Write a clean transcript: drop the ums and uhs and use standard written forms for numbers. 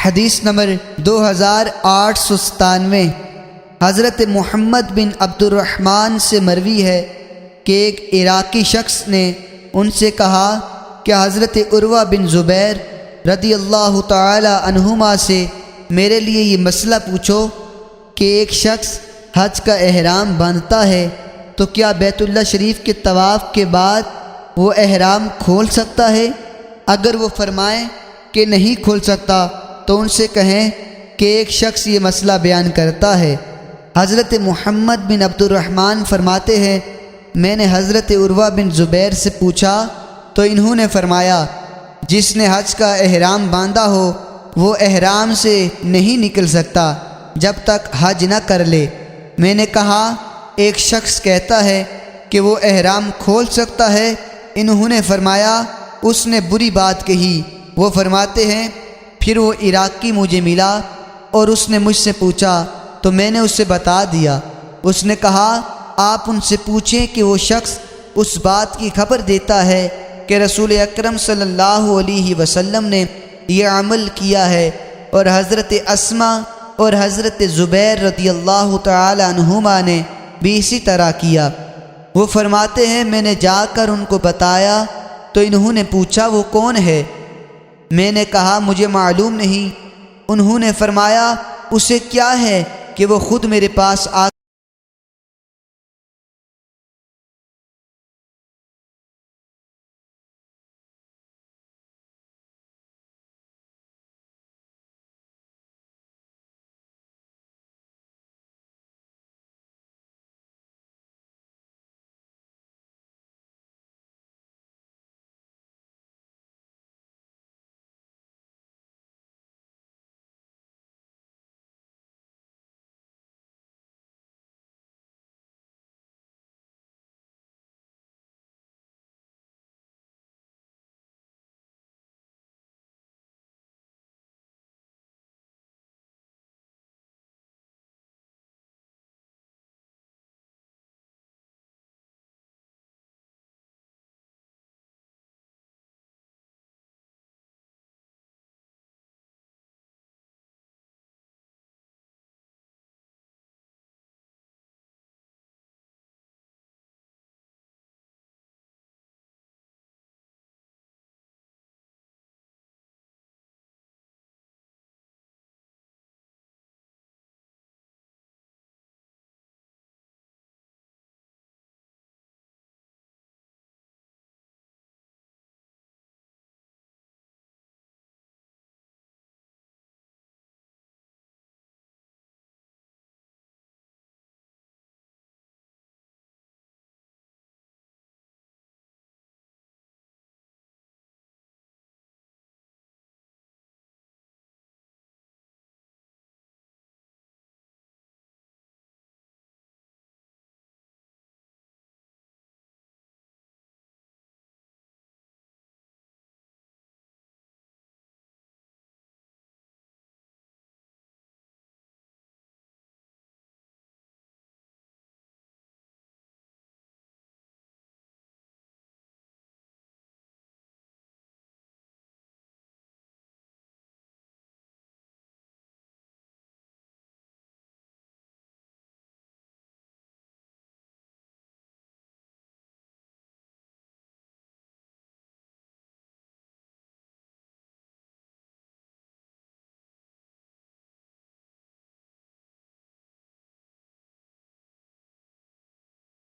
حدیث نمبر 2897 حضرت محمد بن عبد الرحمن سے مروی ہے کہ ایک عراقی شخص نے ان سے کہا کہ حضرت عروہ بن زبیر رضی اللہ تعالی عنہما سے میرے لیے یہ مسئلہ پوچھو کہ ایک شخص حج کا احرام باندھتا ہے تو کیا بیت اللہ شریف کے طواف کے بعد وہ احرام کھول سکتا ہے؟ اگر وہ فرمائیں کہ نہیں کھول سکتا تو ان سے کہیں کہ ایک شخص یہ مسئلہ بیان کرتا ہے۔ حضرت محمد بن عبد الرحمن فرماتے ہیں میں نے حضرت عروہ بن زبیر سے پوچھا تو انہوں نے فرمایا جس نے حج کا احرام باندھا ہو وہ احرام سے نہیں نکل سکتا جب تک حج نہ کر لے۔ میں نے کہا ایک شخص کہتا ہے کہ وہ احرام کھول سکتا ہے۔ انہوں نے فرمایا اس نے بری بات کہی۔ وہ فرماتے ہیں پھر وہ عراقی مجھے ملا اور اس نے مجھ سے پوچھا تو میں نے اسے بتا دیا۔ اس نے کہا آپ ان سے پوچھیں کہ وہ شخص اس بات کی خبر دیتا ہے کہ رسول اکرم صلی اللہ علیہ وسلم نے یہ عمل کیا ہے، اور حضرت اسما اور حضرت زبیر رضی اللہ تعالی عنہما نے بھی اسی طرح کیا۔ وہ فرماتے ہیں میں نے جا کر ان کو بتایا تو انہوں نے پوچھا وہ کون ہے؟ میں نے کہا مجھے معلوم نہیں۔ انہوں نے فرمایا اسے کیا ہے کہ وہ خود میرے پاس آ